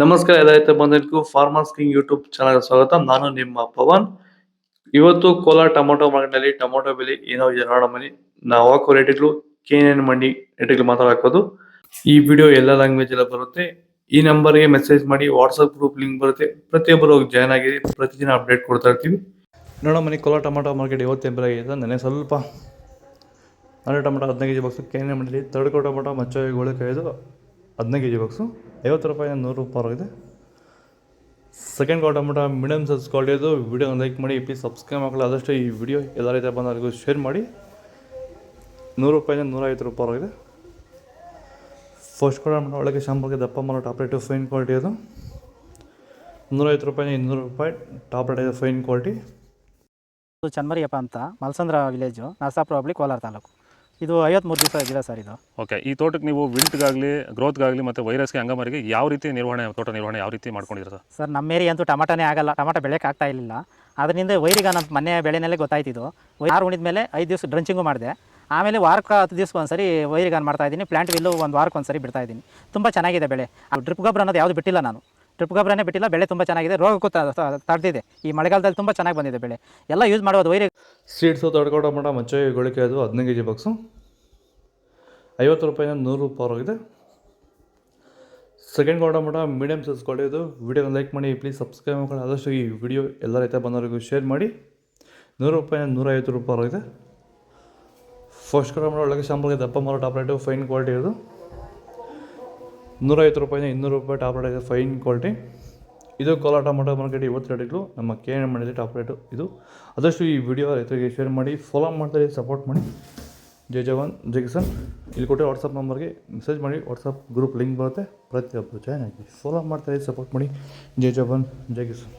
ನಮಸ್ಕಾರ ರೈತ ಬಂಧುಗಳಿಗೂ farmers king YouTube channel ಸ್ವಾಗತ. ನಾನು ನಿಮ್ಮ ಪವನ್. ಇವತ್ತು ಕೋಲಾರ ಟೊಮೊಟೊ ಮಾರ್ಕೆಟ್ನಲ್ಲಿ ಟೊಮೊಟೊ ಬೆಲೆ ಏನೋ ಇದೆ ನೋಡೋಣ ಬನ್ನಿ. ನಾವು ಹಾಕೋ ರೇಟ್ಗಳು KNN ಮಂಡಿ ರೇಟ್ಗಳು ಮಾತಾಡೋದು. ಈ ವಿಡಿಯೋ ಎಲ್ಲ ಲ್ಯಾಂಗ್ವೇಜ್ ಎಲ್ಲ ಬರುತ್ತೆ. ಈ ನಂಬರ್ಗೆ ಮೆಸೇಜ್ ಮಾಡಿ, ವಾಟ್ಸಪ್ ಗ್ರೂಪ್ ಲಿಂಕ್ ಬರುತ್ತೆ, ಪ್ರತಿಯೊಬ್ಬರು ಜಾಯ್ನ್ ಆಗಿ ಪ್ರತಿದಿನ ಅಪ್ಡೇಟ್ ಕೊಡ್ತಾ ಇರ್ತೀವಿ. ನೋಡೋಣ ಬನ್ನಿ, ಕೋಲಾರ ಟೊಮೊಟೊ ಮಾರ್ಕೆಟ್ ಇವತ್ತು ಬೆಲೆ ಇದೆ. ನೆನೆ ಸ್ವಲ್ಪ ನಾಳೆ ಟೊಮೊಟೊ 15 kg ಬಾಕ್ಸು KNN ಮಂಡಿಲಿ. ತರ್ಡ್ ಟೊಮೊಟೊ ಮಚ್ಚ ಗೋಳೆಕಾಯ್ದು 15 kg ಬಾಕ್ಸು 50 ರೂಪಾಯಿ 100 ರೂಪಾಯಿ ಆಗಿದೆ. ಸೆಕೆಂಡ್ ಟೊಮೊಟೊ ಮೀಡಿಯಮ್ ಸೈಜ್ ಕ್ವಾಲಿಟಿದು. ವಿಡಿಯೋ ಲೈಕ್ ಮಾಡಿ, ಪ್ಲೀಸ್ ಸಬ್ಸ್ಕ್ರೈಬ್ ಮಾಡಲ್ಲ. ಆದಷ್ಟು ಈ ವಿಡಿಯೋ ಎಲ್ಲ ರೈತ ಬಂದವರಿಗೂ ಶೇರ್ ಮಾಡಿ. 100 ರೂಪಾಯಿ 150 ರೂಪಾಯಿ ಆಗಿದೆ. ಫಸ್ಟ್ ಟೊಮೊಟೊ ಒಳಗೆ ಶಾಂಪಲ್ಗೆ ದಪ್ಪ ಮಾಡೋ ಟಾಪ್ ರೇಟು ಫೈನ್ ಕ್ವಾಲಿಟಿ ಅದು 150 ರೂಪಾಯಿ 200 ರೂಪಾಯಿ ಟಾಪ್ ರೇಟ್ ಇದೆ ಫೈನ್ ಕ್ವಾಲಿಟಿ. ಇದು ಚನ್ಮರಿಯಪ್ಪ ಅಂತ ಮಲ್ಸಂದ್ರ ವಿಲೇಜು, ನರಸಾಪುರ ಹೋಬಳಿ, ಕೋಲಾರ ತಾಲೂಕು. ಇದು 53 ದಿವಸ ಗಿಡ ಸರ್ ಇದು. ಓಕೆ, ಈ ತೋಟಕ್ಕೆ ನೀವು ವಿಲ್ಟ್ಗಾಗಲಿ ಗ್ರೋತ್ಗಾಗಲಿ ಮತ್ತು ವೈರಸ್ಗೆ ಅಂಗಮಾರಿಗೆ ಯಾವ ರೀತಿ ತೋಟ ನಿರ್ವಹಣೆ ಯಾವ ರೀತಿ ಮಾಡ್ಕೊಂಡಿದ್ದೀರಾ ಸರ್? ನಮ್ಮ ಏರಿಯಾ ಅಂತೂ ಟಮಾಟನೇ ಆಗಲ್ಲ, ಟಮಾಟ ಬೆಳೆಯೋಕೆ ಆಗ್ತಾ ಇರಲಿಲ್ಲ. ಅದರಿಂದ ವೈರಿಗ ನಮ್ಮ ಮನೆ ಬೆಳೆನಲ್ಲೇ ಗೊತ್ತಾಯ್ತಿದ್ದು. ಯಾರು ಉಣಿದ ಮೇಲೆ 5 ದಿವಸ ಡ್ರಂಚಿಂಗು ಮಾಡಿದೆ. ಆಮೇಲೆ ವಾರಕ್ಕೆ 10 ದಿವಸಕ್ಕೆ ಒಂದ್ಸರಿ ವೈರಿಗಾನ್ ಮಾಡ್ತಾಯಿದ್ದೀನಿ. ಪ್ಲಾಂಟ್ ವಿಲ್ಲು ಒಂದು ವಾರಕ್ಕೆ ಒಂದ್ಸರಿ ಬಿಡ್ತಾಯಿದ್ದೀನಿ. ತುಂಬ ಚೆನ್ನಾಗಿದೆ ಬೆಳೆ. ಡ್ರಿಪ್ ಗೊಬ್ಬರ ಅನ್ನೋದು ಯಾವುದು ಬಿಟ್ಟಿಲ್ಲ ನಾನು. ಡ್ರಿಪ್ ಗೊಬ್ಬರನೇ ಬಿಟ್ಟಿಲ್ಲ. ಬೆಳೆ ತುಂಬ ಚೆನ್ನಾಗಿದೆ. ರೋಗಕ್ಕೂ ತಡೆದಿದೆ. ಈ ಮಳೆಗಾಲದಲ್ಲಿ ತುಂಬ ಚೆನ್ನಾಗಿ ಬಂದಿದೆ ಬೆಳೆ. ಎಲ್ಲ ಯೂಸ್ ಮಾಡೋದು ವೈರಿ ಸೀಡ್ಸು ತಡ್ಕೊ ಟೊಮೊಟೊ ಮಚ್ಚೆ ಗೋಳಿಕೆ ಅದು 15 kg ಬಾಕ್ಸು 50 ರೂಪಾಯಿ 100 ರೂಪಾಯಿ ಆಗಿದೆ. ಸೆಕೆಂಡ್ ಟೊಮೊಟೊ ಮೀಡಿಯಮ್ ಸೈಜ್ ಕ್ವಾಲಿಟಿದು. ವಿಡಿಯೋನ ಲೈಕ್ ಮಾಡಿ, ಪ್ಲೀಸ್ ಸಬ್ಸ್ಕ್ರೈಬ್ ಮಾಡಿ. ಆದಷ್ಟು ಈ ವಿಡಿಯೋ ಎಲ್ಲ ರೈತ ಬಂದವರಿಗೂ ಶೇರ್ ಮಾಡಿ. 100 ರೂಪಾಯಿ 150 ರೂಪಾಯಿ ಆಗಿದೆ. ಫಸ್ಟ್ ಟೊಮೊಟೊ ಒಳಗೆ ಶಾಂಪಲ್ಗೆ ದಪ್ಪ ಮಾಡೋ ಟಾಪ್ ರೇಟು ಫೈನ್ ಕ್ವಾಲಿಟಿ ಇದು 150 ರೂಪಾಯಿ 200 ರೂಪಾಯಿ ಟಾಪ್ ರೇಟ್ ಇದೆ ಫೈನ್ ಕ್ವಾಲಿಟಿ. ಇದು ಕೋಲಾರ ಟೊಮೊಟೊ ಮಾರ್ಕೆಟ್ ಇವತ್ತು ರೇಟ್ಗಳು ನಮ್ಮ KNN ಮಂಡಿಲಿ ಟಾಪ್ ರೇಟು ಇದು. ಆದಷ್ಟು ಈ ವಿಡಿಯೋ ರೈತರಿಗೆ ಶೇರ್ ಮಾಡಿ, ಫಾಲೋ ಮಾಡ್ತಾರೆ, ಸಪೋರ್ಟ್ ಮಾಡಿ. ಜೈ ಜವಾನ್ ಜೈ ಕಿಸಾನ್. ಇಲ್ಲಿ ಕೊಟ್ಟರೆ ವಾಟ್ಸಪ್ ನಂಬರ್ಗೆ ಮೆಸೇಜ್ ಮಾಡಿ, ವಾಟ್ಸಪ್ ಗ್ರೂಪ್ ಲಿಂಕ್ ಬರುತ್ತೆ, ಪ್ರತಿಯೊಬ್ಬರು ಜಾಯ್ನ್ ಆಗಿ ಫಾಲೋ ಮಾಡ್ತಾರೆ, ಸಪೋರ್ಟ್ ಮಾಡಿ. ಜೈ ಜವಾನ್ ಜೈ ಕಿಸಾನ್.